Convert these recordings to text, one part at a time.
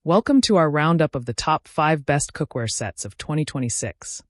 Welcome to our roundup of the top 5 best cookware sets of 2026.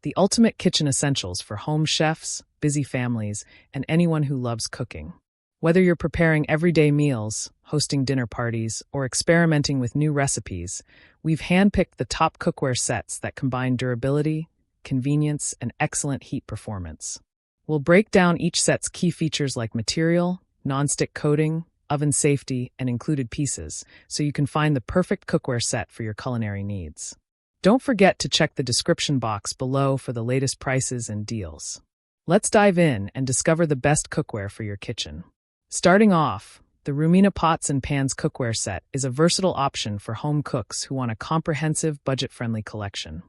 The ultimate kitchen essentials for home chefs, busy families, and anyone who loves cooking. Whether you're preparing everyday meals, hosting dinner parties, or experimenting with new recipes, we've handpicked the top cookware sets that combine durability, convenience, and excellent heat performance. We'll break down each set's key features like material, nonstick coating, oven safety, and included pieces, so you can find the perfect cookware set for your culinary needs. Don't forget to check the description box below for the latest prices and deals. Let's dive in and discover the best cookware for your kitchen. Starting off, the Rumina Pots and Pans cookware set is a versatile option for home cooks who want a comprehensive, budget-friendly collection.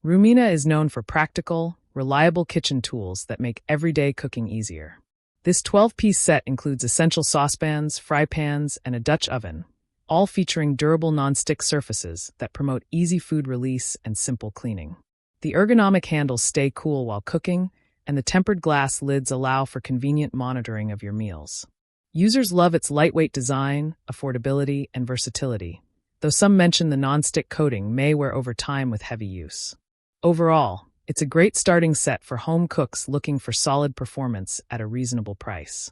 Rumina is known for practical, reliable kitchen tools that make everyday cooking easier. This 12-piece set includes essential saucepans, fry pans, and a Dutch oven, all featuring durable non-stick surfaces that promote easy food release and simple cleaning. The ergonomic handles stay cool while cooking, and the tempered glass lids allow for convenient monitoring of your meals. Users love its lightweight design, affordability, and versatility, though some mention the non-stick coating may wear over time with heavy use. Overall, it's a great starting set for home cooks looking for solid performance at a reasonable price.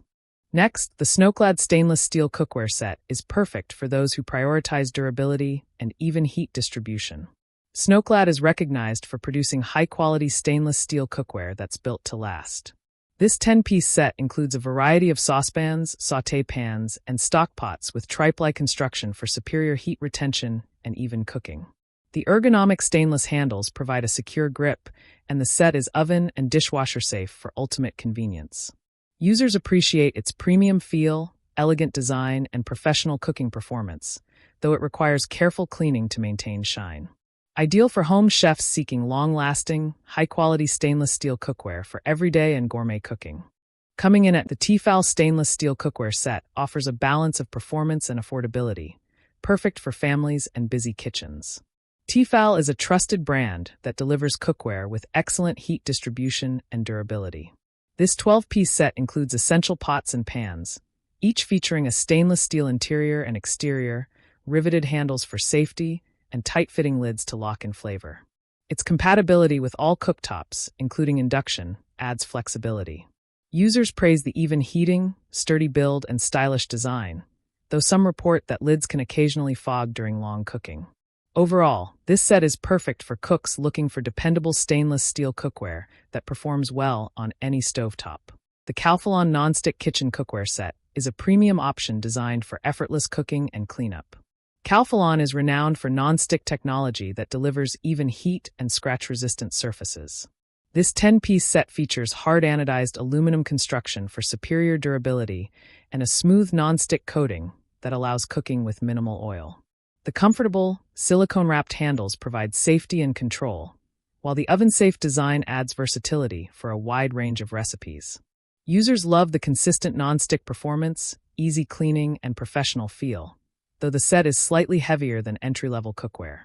Next, the Snowclad stainless steel cookware set is perfect for those who prioritize durability and even heat distribution. Snowclad is recognized for producing high-quality stainless steel cookware that's built to last. This 10-piece set includes a variety of saucepans, sauté pans, and stock pots with tri-ply construction for superior heat retention and even cooking. The ergonomic stainless handles provide a secure grip, and the set is oven and dishwasher safe for ultimate convenience. Users appreciate its premium feel, elegant design, and professional cooking performance, though it requires careful cleaning to maintain shine. Ideal for home chefs seeking long-lasting, high-quality stainless steel cookware for everyday and gourmet cooking. Coming in at the Tefal stainless steel cookware set offers a balance of performance and affordability, perfect for families and busy kitchens. Tefal is a trusted brand that delivers cookware with excellent heat distribution and durability. This 12-piece set includes essential pots and pans, each featuring a stainless steel interior and exterior, riveted handles for safety, and tight-fitting lids to lock in flavor. Its compatibility with all cooktops, including induction, adds flexibility. Users praise the even heating, sturdy build, and stylish design, though some report that lids can occasionally fog during long cooking. Overall, this set is perfect for cooks looking for dependable stainless steel cookware that performs well on any stovetop. The Calphalon Nonstick Kitchen Cookware Set is a premium option designed for effortless cooking and cleanup. Calphalon is renowned for non-stick technology that delivers even heat and scratch-resistant surfaces. This 10-piece set features hard anodized aluminum construction for superior durability and a smooth non-stick coating that allows cooking with minimal oil. The comfortable, silicone-wrapped handles provide safety and control, while the oven-safe design adds versatility for a wide range of recipes. Users love the consistent non-stick performance, easy cleaning, and professional feel, though the set is slightly heavier than entry-level cookware.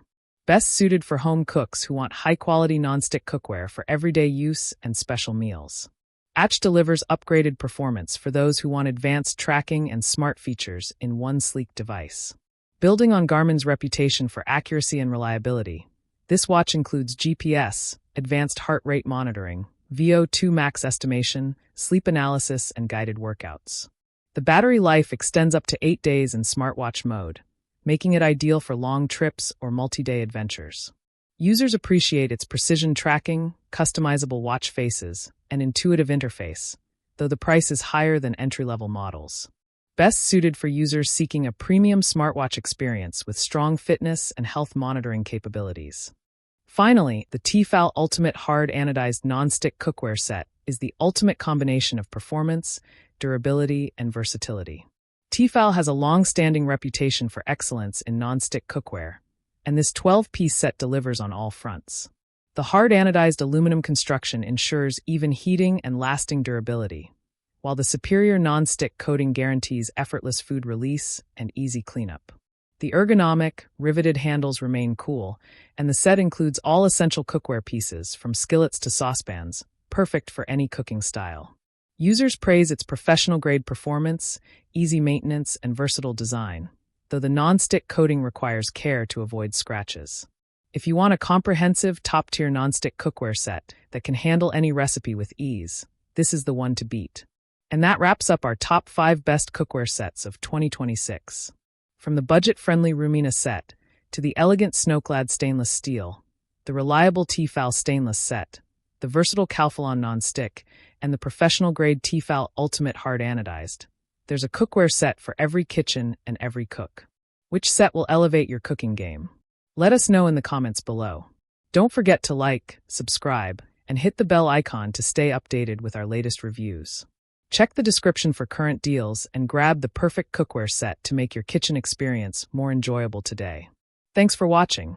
Best suited for home cooks who want high-quality non-stick cookware for everyday use and special meals. Atch delivers upgraded performance for those who want advanced tracking and smart features in one sleek device. Building on Garmin's reputation for accuracy and reliability, this watch includes GPS, advanced heart rate monitoring, VO2 max estimation, sleep analysis, and guided workouts. The battery life extends up to 8 days in smartwatch mode, making it ideal for long trips or multi-day adventures. Users appreciate its precision tracking, customizable watch faces, and intuitive interface, though the price is higher than entry-level models. Best suited for users seeking a premium smartwatch experience with strong fitness and health monitoring capabilities. Finally, the Tefal Ultimate Hard Anodized Nonstick Cookware Set is the ultimate combination of performance, durability, and versatility. Tefal has a long-standing reputation for excellence in nonstick cookware, and this 12-piece set delivers on all fronts. The hard anodized aluminum construction ensures even heating and lasting durability, while the superior non-stick coating guarantees effortless food release and easy cleanup. The ergonomic, riveted handles remain cool, and the set includes all essential cookware pieces from skillets to saucepans, perfect for any cooking style. Users praise its professional-grade performance, easy maintenance, and versatile design, though the nonstick coating requires care to avoid scratches. If you want a comprehensive, top-tier nonstick cookware set that can handle any recipe with ease, this is the one to beat. And that wraps up our top 5 best cookware sets of 2026. From the budget-friendly Rumina set to the elegant snow-clad stainless steel, the reliable Tefal stainless set, the versatile Calphalon nonstick, and the professional-grade Tefal Ultimate Hard Anodized, there's a cookware set for every kitchen and every cook. Which set will elevate your cooking game? Let us know in the comments below. Don't forget to like, subscribe, and hit the bell icon to stay updated with our latest reviews. Check the description for current deals and grab the perfect cookware set to make your kitchen experience more enjoyable today. Thanks for watching.